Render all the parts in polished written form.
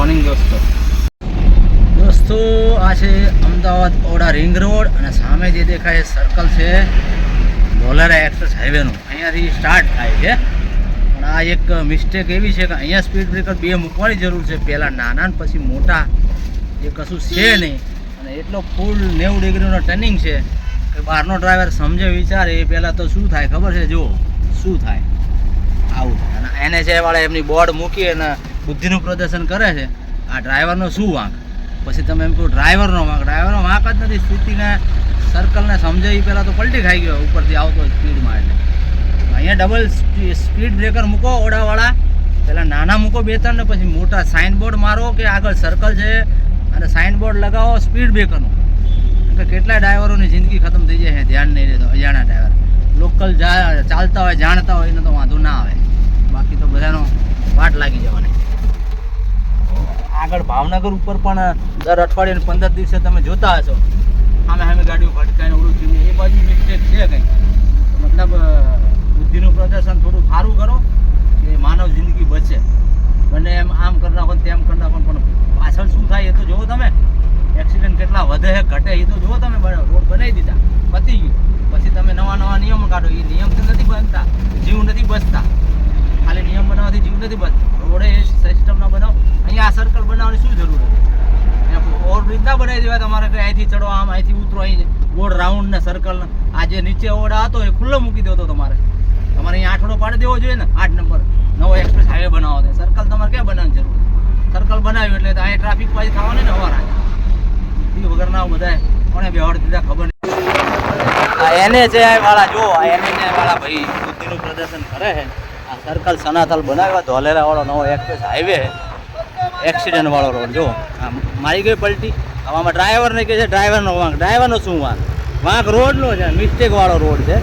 Morning દોસ્તો આ છે અમદાવાદ ઓડા રિંગ રોડ અને સામે જે દેખાય સર્કલ છે ધોલેરા એક્સપ્રેસ હાઈવેનું, અહીંયાથી સ્ટાર્ટ થાય છે. પણ આ એક મિસ્ટેક એવી છે કે અહીંયા સ્પીડ બ્રેકર બે મૂકવાની જરૂર છે, પહેલાં નાના ને પછી મોટા, એ કશું છે નહીં. અને એટલો ફૂલ 90 ડિગ્રીનો ટર્નિંગ છે કે બહારનો ડ્રાઈવર સમજે વિચારે એ પહેલાં તો શું થાય ખબર છે, જો શું થાય આવું થાય. અને NHA વાળા એમની બોર્ડ મૂકી અને બુદ્ધિનું પ્રદર્શન કરે છે. આ ડ્રાઈવરનો શું વાંક? પછી તમે એમ કહો ડ્રાઈવરનો વાંક જ નથી. સ્થિતિને સર્કલને સમજે એ પહેલાં તો પલટી ખાઈ ગયો ઉપરથી આવતો સ્પીડમાં. એટલે અહીંયા ડબલ સ્પીડ બ્રેકર મૂકો ઓડાવાળા, પહેલાં નાના મૂકો 2-3 ને પછી મોટા સાઇન બોર્ડ મારો કે આગળ સર્કલ છે અને સાઇન બોર્ડ લગાવો સ્પીડ બ્રેકરનું. કે કેટલાય ડ્રાઈવરોની જિંદગી ખતમ થઈ જાય છે ધ્યાન નહીં રહેતો. અજાણા ડ્રાઈવર લોકલ ચાલતા હોય જાણતા હોય એને તો વાંધો ના આવે, બાકી તો બધાનો વાટ લાગી જવાની. આગળ ભાવનગર ઉપર પણ દર અઠવાડિયે 15 દિવસે તમે જોતા હશો સામે ગાડીઓ ભટકાઈને ઓળું થયું. એ બાજુ મિસ્ટેક છે કંઈ, મતલબ બુદ્ધિનું પ્રદર્શન થોડું સારું કરો કે માનવ જિંદગી બચે. બંને એમ આમ કરી નાખો તેમ કરી નાખો, પણ પાછળ શું થાય એ તો જુઓ તમે. એક્સિડન્ટ કેટલા વધે છે ઘટે એ તો જુઓ તમે. રોડ બનાવી દીધા, પતી ગયું, પછી તમે નવા નિયમો કાઢો. એ નિયમથી નથી બનતા, જીવ નથી બચતા. ખાલી નિયમ બનાવવાથી જીવ નથી બચતા. રોડે એ સિસ્ટમ ના બનાવો. અહીંયા આ સર્કલ બનાવવાની શું જરૂર હતી? ઓર રીતના બનાવી દેવાય તમારે કે અહીંથી ચડો, આમ અહીંથી ઉતરો, અહીં ગોળ રાઉન્ડ ને સર્કલ. આ જે નીચે ઓડા હતો એ ખુલ્લો મૂકી દો. તો તમારે અહીંયા આઠડો પાડી દેવો જોઈએ ને. 8 નંબર નવો એક્સપ્રેસ હાઈવે બનાવો છે. સર્કલ તમારે ક્યાં બનાવવાની જરૂર? સર્કલ બનાવ્યું એટલે અહીંયા ટ્રાફિક પાછી થવાની ને હવાર એ વગર ના બધા કોને બેહાડ દીધા ખબર નહીં. આ NHA વાળા જો, આ NHA વાળા ભાઈ બુદ્ધિનું પ્રદર્શન કરે છે. આ સર્કલ સનાથલ બનાવ્યા ધોલેરા વાળો નવો એક્સપ્રેસ હાઈવે, એક્સિડન્ટ વાળો રોડ. જો આ મારી ગઈ પલટી. આમાં ડ્રાઈવરને કહે છે ડ્રાઈવરનો વાંક. ડ્રાઈવરનો શું વાંક? વાંક રોડનો છે, મિસ્ટેક વાળો રોડ છે.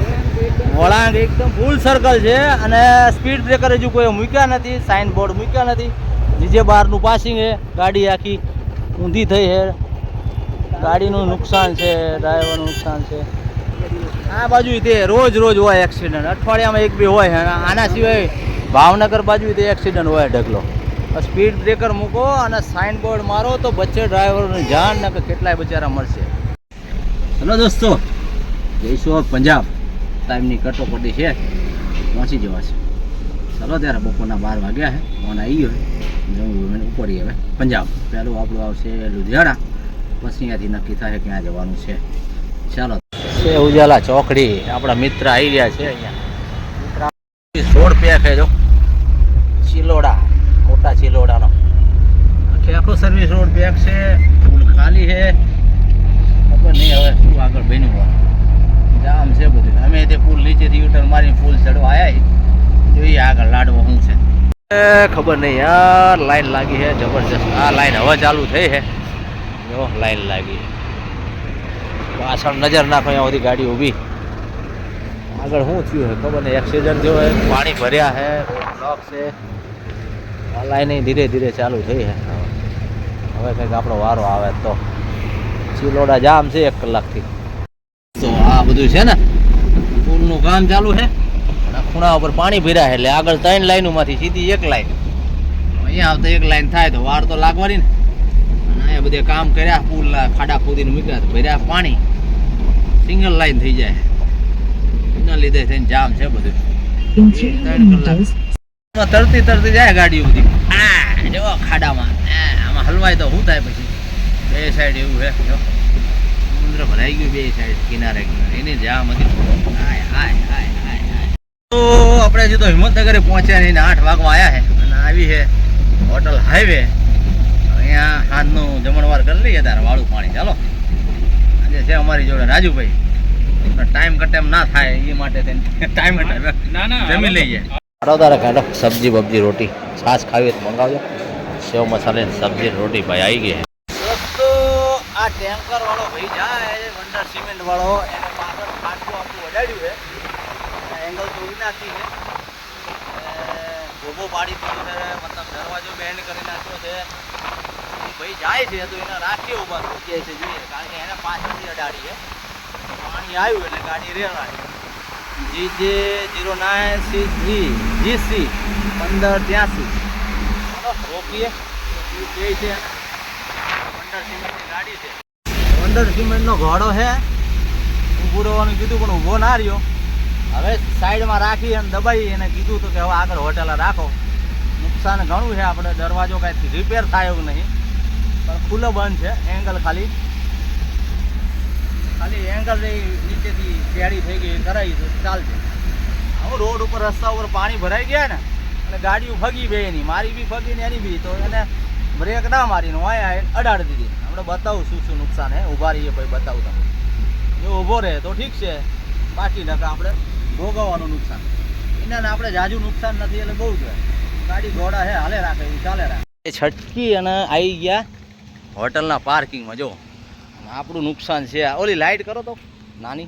વળાંક એકદમ ફૂલ સર્કલ છે અને સ્પીડ બ્રેકર હજુ કોઈ મૂક્યા નથી, સાઇન બોર્ડ મૂક્યા નથી. નીચે બહારનું પાસિંગ છે, ગાડી આખી ઊંધી થઈ છે. ગાડીનું નુકસાન છે, ડ્રાઈવરનું નુકસાન છે. આ બાજુ તે રોજ હોય એક્સિડન્ટ, અઠવાડિયામાં 1-2 હોય. આના સિવાય ભાવનગર બાજુ તે એક્સિડન્ટ હોય ઢગલો. સ્પીડ બ્રેકર મૂકો અને સાઇન બોર્ડ મારો તો બચ્ચે ડ્રાઈવરોની જાન ને કેટલાય બચારા મળશે. ચલો દોસ્તો, જઈશું પંજાબ. ટાઈમની કટોકટી છે, પહોંચી જવા છે. ચલો ત્યારે બપોરના 12 વાગ્યા છે. ફોન આવી ગયો જવું ઉપડી હવે પંજાબ. પહેલું આપણું આવશે લુધિયાણા, પછી અહીંયાથી નક્કી થાય ક્યાં જવાનું છે. ચાલો છે ઉજાલા ચોકડી. આપણા મિત્ર આવી ગયા છે અહીંયા. રોડ પેક છે જો, ચિલોડા, મોટા ચિલોડાનો આખો સર્વિસ રોડ પેક છે. પુલ ખાલી છે, ખબર નહીં હવે શું આગળ બન્યું હોય. જામ છે બધું. અમે તે પુલ નીચેથી યુટર્ન મારીને પુલ ચડવા આવ્યા, જોઈએ આગળ લાડવો શું છે ખબર નહીં યાર. લાઈન લાગી છે જબરજસ્ત. આ લાઈન હવે ચાલુ થઈ છે જો, લાઈન લાગી. પાછળ નજર નાખો, અહીંયા બધી ગાડી ઊભી. આગળ શું થયું છે ખબર નહીં. એક્સિડન્ટ થયો છે, પાણી ભર્યા છે, રોડ બ્લોક છે. આ લાઈન ધીરે ધીરે ચાલુ થઈ છે. હવે કંઈક આપણો વારો આવે તો. ચિલોડા જામ છે 1 કલાકથી. તો આ બધું છે ને પુલનું કામ ચાલુ છે. ખૂણા ઉપર પાણી ભર્યા છે એટલે આગળ 3 લાઈનોમાંથી સીધી 1 લાઈન. અહીંયા આવતા 1 લાઈન થાય તો વાર તો લાગવાની ને. અને અહીંયા બધે કામ કર્યા, પુલ ખાડા ખોદીને મૂક્યા, ભર્યા પાણી, સિંગલ લાઈન થઈ જાય. એના લીધે થઈને જામ છે બધું. 3 કલાક તરતી જાય ગાડીઓ બધી. જો ખાડામાં આમાં હલવાય તો શું થાય પછી? 2 સાઈડ એવું છે જો, સમુદ્ર ભરાઈ ગયું 2 સાઈડ, કિનારે એની જામ હતી. તો આપણે હજી તો હિંમતનગરે પહોંચ્યા નહીં, 8 વાગવા આવ્યા છે. અને આવી છે હોટલ હાઈવે. અહીંયા સાંજનું જમણવાર કરી લઈએ તારે વાળું પાણી. ચાલો આજે છે અમારી જોડે રાજુભાઈ. ટાઈમ કટેમ ના થાય એ માટે ટાઈમ જમી લઈએ. તારે કાઢો સબ્જી બબ્જી રોટી, છાશ ખાવી તો મંગાવજો. સેવ મસાલે સબ્જી રોટી ભાઈ આવી ગઈ. દોસ્તો આ ટેન્કર વાળો ભાઈ જાય વંડર સિમેન્ટ વાળો, એને પાછળ ખાટલું આપણું વડાડ્યું છે. એંગલ તો નાખી છે, ગોબો પાડી દીધો છે, મતલબ દરવાજો બેન્ડ કરી નાખ્યો છે. એ ભાઈ જાય છે તો એને રાખીએ ઉભા રોકીએ છે જોઈએ, કારણ કે એને પાછળથી અડાડી છે. પાણી આવ્યું એટલે ગાડી રેવાડી. GJ09CG GC 1583 રોકીએ એ છે વંડર સિમેન્ટની ગાડી છે. વંડર સિમેન્ટનો ઘોડો છે. ઊભું રહેવાનું કીધું પણ ઊભો ના રહ્યો. હવે સાઈડમાં રાખી અને દબાઈ એને કીધું તો કે હવે આગળ હોટેલ રાખો. નુકસાન ઘણું છે. આપણે દરવાજો કાંઈ રિપેર થાય એવું નહીં, પણ ખુલ્લો બંધ છે. એંગલ ખાલી એંગલ નીચેથી પેડી થઈ ગઈ કરાવી તો ચાલશે. હવે રોડ ઉપર રસ્તા ઉપર પાણી ભરાઈ ગયા ને એટલે ગાડીઓ ફગી બે એની, મારી બી ફગી ને એની બી, તો એને બ્રેક ના મારીને વાયા અડાડી દીધી. આપણે બતાવું શું શું નુકસાન હે. ઊભા રહીએ ભાઈ, બતાવું તમને. જો ઊભો રહે તો ઠીક છે, બાકી નકા આપણે ભોગવવાનું નુકસાન. એના આપણે જાજુ નુકસાન નથી એટલે બહુ જ ગાડી ઘોડા હે હાલે રાખે એવું ચાલે રાખે. એ છટકી અને આવી ગયા હોટલના પાર્કિંગમાં. જો આપણું નુકસાન છે. ઓલી લાઇટ કરો તો નાની,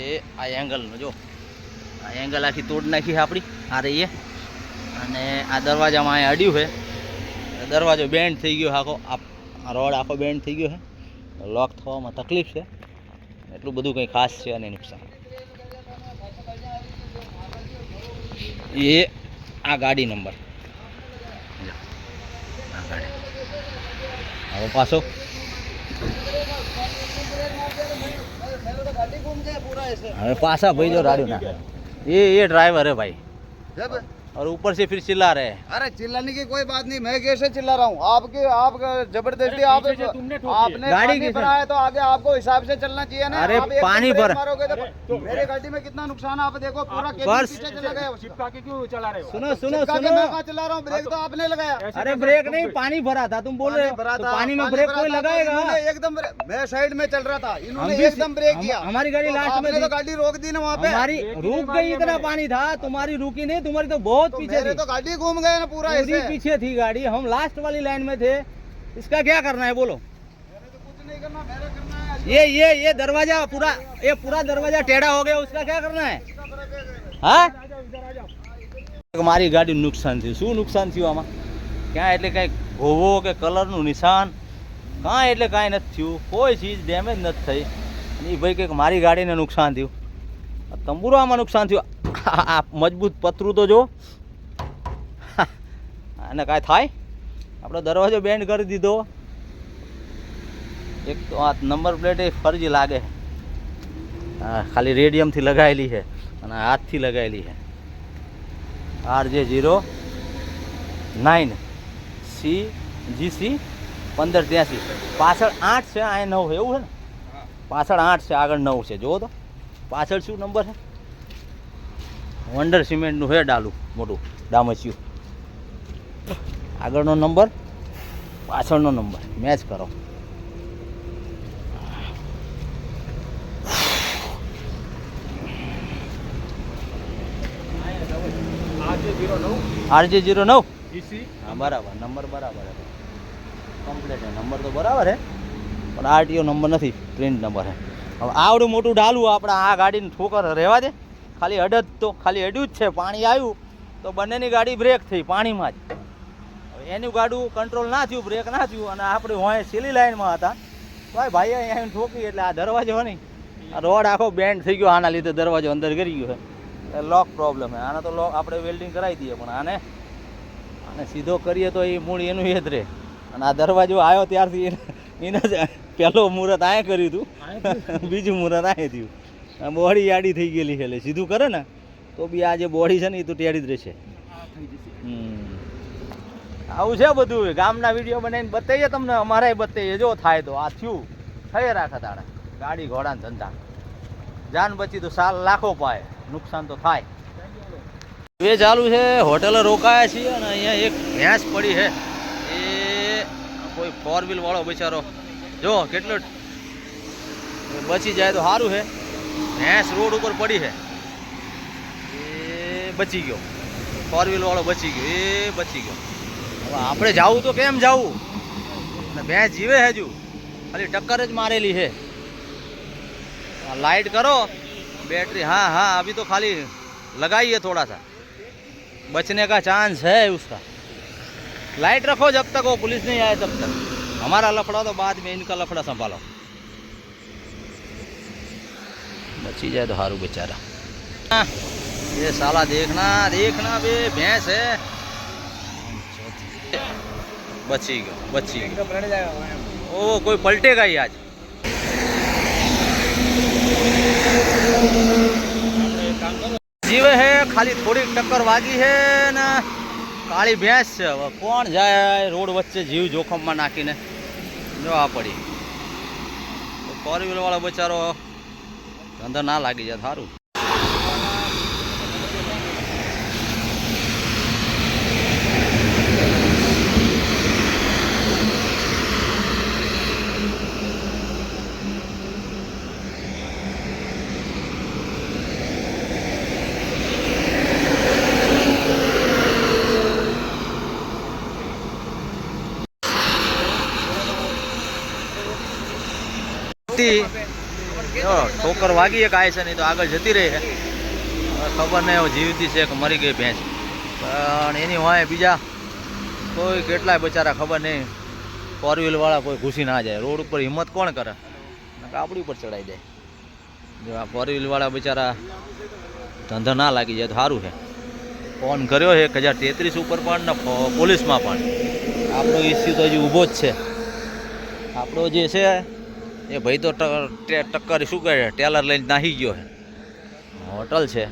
એ આ એંગલનો જો, આ એંગલ આખી તોડ નાખી આપણી આ રહીએ. અને આ દરવાજામાં અહીંયા અડ્યું છે, દરવાજો બેન્ડ થઈ ગયો આખો, આ રોડ આખો બેન્ડ થઈ ગયો છે. લોક થવામાં તકલીફ છે. એટલું બધું કંઈ ખાસ છે અને નુકસાન. એ આ ગાડી નંબર, આ ગાડી હવે પાછો હવે पासा भाई जो राडियो ना ये ड्राइवर है भाई जब और ऊपर से फिर चिल्ला रहे हैं। अरे चिल्लाने की कोई बात नहीं, मैं कैसे चिल्ला रहा हूँ? आप जबरदस्ती आपने गाड़ी पानी भराया तो आगे आपको हिसाब से चलना चाहिए ना। अरे आप एक पानी ब्रेक भर मारोगे तो मेरे गाड़ी में कितना नुकसान है आप देखो। पूरा केबिन पीछे चला गया। चिपका के क्यों चला रहे हो? सुनो सुनो चिपका के सुनो, मैं कहाँ चला रहा हूँ? ब्रेक तो आपने लगाया। अरे ब्रेक नहीं, पानी भरा था तुम बोल रहे हो। तो पानी में ब्रेक कोई लगाएगा? एकदम मैं साइड में चल रहा था, इन्होंने भी एकदम ब्रेक किया। हमारी गाड़ी लास्ट में तो गाड़ी रोक दी ना वहाँ पे। हमारी रुक गई, इतना पानी था। तुम्हारी रुकी नहीं, तुम्हारी तो बहुत पीछे थी। तो गाड़ी घूम गए ना पूरा पूरी पीछे थी गाड़ी, हम लास्ट वाली लाइन में थे। इसका क्या करना है बोलो? कुछ नहीं करना, मेरा करना है। ये दरवाजा पूरा, ये पूरा दरवाजा टेढ़ा हो गया, उसका क्या करना है? हाँ, મારી ગાડી નુકસાન થયું. શું નુકસાન થયું આમાં? ક્યાં એટલે કાંઈ ઘોવો કે કલરનું નિશાન કાંઈ એટલે કાંઈ નથી થયું. કોઈ ચીજ ડેમેજ નથી થઈ. એ ભાઈ કંઈક મારી ગાડીને નુકસાન થયું. તંબુરામાં નુકસાન થયું. આ મજબૂત પતરું તો જો, અને કાંઈ થાય? આપણો દરવાજો બેન્ડ કરી દીધો. એક તો આ નંબર પ્લેટ એ ફરજી લાગે. હા, ખાલી રેડિયમથી લગાવેલી છે અને હાથથી લગાવેલી છે. RJ09 CGC 1583. પાછળ 8 છે, આ 9 છે, એવું છે ને? પાછળ 8 છે, આગળ 9 છે. જુઓ તો પાછળ શું નંબર છે? વંડર સિમેન્ટનું છે ડાલું મોટું ડામચ્યું. આગળનો નંબર, પાછળનો નંબર મેચ કરો. RJ09 હા બરાબર, નંબર બરાબર છે, કમ્પ્લીટ છે. નંબર તો બરાબર છે પણ RTO નંબર નથી, પ્રિન્ટ નંબર છે. હવે આવડું મોટું ડાલું આપણે આ ગાડીને ઠોકર રહેવા દે. ખાલી અડદ તો ખાલી અડ્યું જ છે. પાણી આવ્યું તો બંનેની ગાડી બ્રેક થઈ પાણીમાં જ. એનું ગાડું કંટ્રોલ ના થયું, બ્રેક ના થયું, અને આપણે હોય સીલી લાઈનમાં હતા. ભાઈ અહીંયા ઠોકી એટલે આ દરવાજો નહીં, આ રોડ આખો બેન્ડ થઈ ગયો. આના લીધે દરવાજો અંદર કરી ગયો છે. લોક પ્રોબ્લેમ છે. આને તો લોક આપણે વેલ્ડિંગ કરાવી દઈએ, પણ આને સીધો કરીએ તો એ મૂળ એનું એ જ રહે. અને આ દરવાજો આવ્યો ત્યારથી એને જ પહેલો મુહૂર્ત આએ કર્યું હતું, બીજું મુહૂર્ત આએ થયું. બોડી આડી થઈ ગયેલી છે એટલે સીધું કરે ને તો બી આ જે બોડી છે ને એ તો ટેડી જ રહેશે. આવું છે બધું. ગામના વિડીયો બનાવીને બતાવીએ તમને, અમારે બતાવીએ. જો થાય તો આ થયું થઈ રાખે તારે ગાડી ઘોડાના ધંધા. જાન બચી તો સાલ લાખો પાય, નુકસાન તો થાય. એ ચાલુ છે, હોટલે રોકાયા છીએ અને અહીંયા એક ભેંસ પડી છે. એ કોઈ 4 વ્હીલ વાળો બિચારો જો કેટલો બચી જાય તો સારું છે. ભેંસ રોડ ઉપર પડી છે, એ બચી ગયો. 4 વ્હીલ વાળો બચી ગયો, એ બચી ગયો. હવે આપણે જવું તો કેમ જવું? ભેંસ જીવે હજુ, ખાલી ટક્કર જ મારેલી છે. लाइट करो बैटरी, हाँ हाँ अभी तो खाली लगाइए थोड़ा सा, बचने का चांस है उसका. लाइट रखो जब तक वो पुलिस नहीं आए तब तक. हमारा लफड़ा तो बाद में, इनका लफड़ा संभालो. बची जाए तो हारू बेचारा. ये साला देखना देखना बे, भैंस है. बची गयो ओ कोई पलटेगा ही आज जीवे है खाली थोड़ी टक्कर वागी है ना काली भैंस છે હવે કોણ જાય રોડ વચ્ચે જીવ જોખમમાં નાખીને જો આ પડી ફોર વ્હીલર વાળો બચારો ધંધો ના લાગી જાય સારું ठोकर वागी एक आए से नहीं तो आगे जती रही है खबर नहीं हो जीवती से मरी गई भैंस पण एनी होय बीजा कोई केटलाय बचारा खबर नहीं फोर व्हीलर वाला कोई घुसी ना जाए रोड पर हिम्मत कौन करे आपड़ी पर चढ़ाई जाए जो आ फोर व्हीलर वाला बेचारा धंधा ना लागी जाए तो सारू है फोन कर्यो है 1033 ऊपर पण ने पोलीस में पण आपणो इश्यू तो हजी ऊभो ज छे आपणो जे छे એ ભાઈ તો ટક્કર શું કહે ટેલર લઈને નાહી ગયો છે હોટલ છે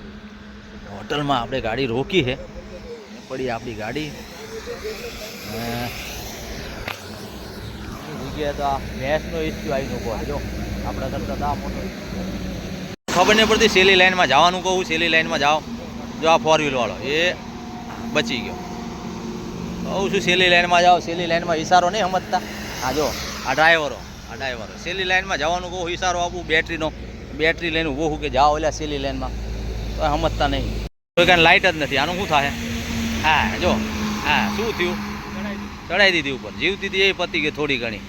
હોટલમાં આપણે ગાડી રોકી છે પડી આપણી ગાડી જગ્યાએ તો આ ભેંસનો ઇસ્યુ આવીને ઊભો જો આપણા કરતા તો આ મોટો ખબર નહીં પડતી સેલી લાઈનમાં જવાનું કહું સેલી લાઈનમાં જાઓ જો આ ફોર વ્હીલવાળો એ બચી ગયો કહું છું સેલી લાઈનમાં જાઓ સેલી લાઈનમાં ઇશારો નહીં સમજતા આ જો આ ડ્રાઈવરો સેલી લાઈનમાં જવાનું કહું ઇશારો આપું બેટરી લઈને ઊભો કે જાઓ એટલે સેલી લાઈનમાં તો સમજતા નહીં કોઈ કાંઈ લાઇટ જ નથી આનું શું થાય હા જો હા શું થયું ચડાવી દીધી ઉપર જીવતી હતી એ પતી ગઈ થોડી ઘણી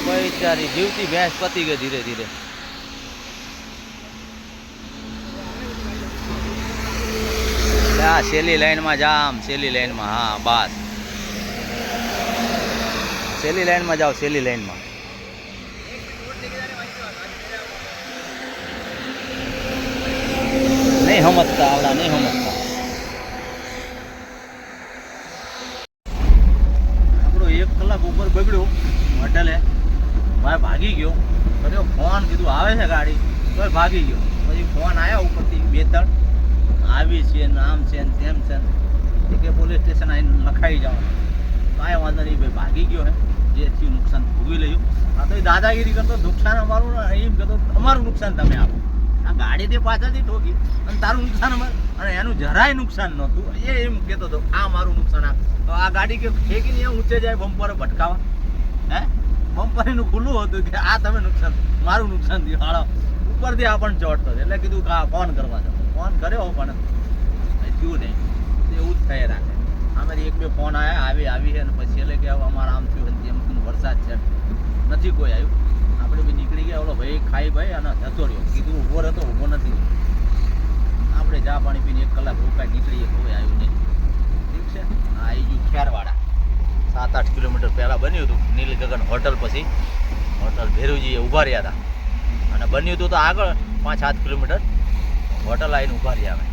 બિચારી જીવતી ભેંસ પતી ગઈ ધીરે ધીરે હા સેલી લાઈનમાં જામ સેલી લાઈનમાં હા બસ सेली लाइन में जाओ सेली लाइन में नहीं समझता आवड़ा नहीं समझता आपड़ो 1 कलाक ऊपर बगड़ो होटले भाई भागी गयो अरे फोन कीधु आवे छे गाड़ी तो भागी गयो पछी फोन आया ऊपर थी 2-3 आवी छे नाम छे तेम छे के पुलिस स्टेशन आई लखाई जाओ कांई वांधो नहीं भाई भागी गयो है જે થયું નુકસાન ભોગવી લયું આ તો દાદાગીરી કરતો નુકસાન અમારું એમ કહેતો અમારું નુકસાન તમે આપો આ ગાડી તે પાછળથી ઠોકી અને તારું નુકસાન અમારું અને એનું જરાય નુકસાન નહોતું એ એમ કહેતો હતો આ મારું નુકસાન આ તો આ ગાડી કે ઠેકીને અહીંયા ઊંચે જાય બમ્પરે ભટકાવા હે બમ્પર એનું ખુલ્લું હતું કે આ તમે નુકસાન મારું નુકસાન થયું હાલો ઉપરથી આપણને ચોટતો એટલે કીધું કે આ ફોન કરવા દો ફોન કર્યો પણ થયું નહીં એવું જ થઈ રાખે અમારી 1-2 ફોન આવી છે અને પછી એટલે કે અમારા આમ થયું તેમ વરસાદ છે નથી કોઈ આવ્યું આપણે બી નીકળી ગયા ઓલો ભાઈ ખાઈ ભાઈ અને જતો રહ્યો કીધું ઊભો રહેતો ઊભો નથી આપણે ચા પાણી પીને 1 કલાક રોકાઈ નીકળીએ કોઈ આવ્યું નહીં ઠીક છે આ આવી ગયું ખેરવાડા 7-8 કિલોમીટર પહેલાં બન્યું હતું નીલ ગગન હોટલ પછી હોટલ ભેરુજીએ ઊભા રહ્યા હતા અને બન્યું હતું તો આગળ 5-7 કિલોમીટર હોટલ આવીને ઊભા રહ્યા અમે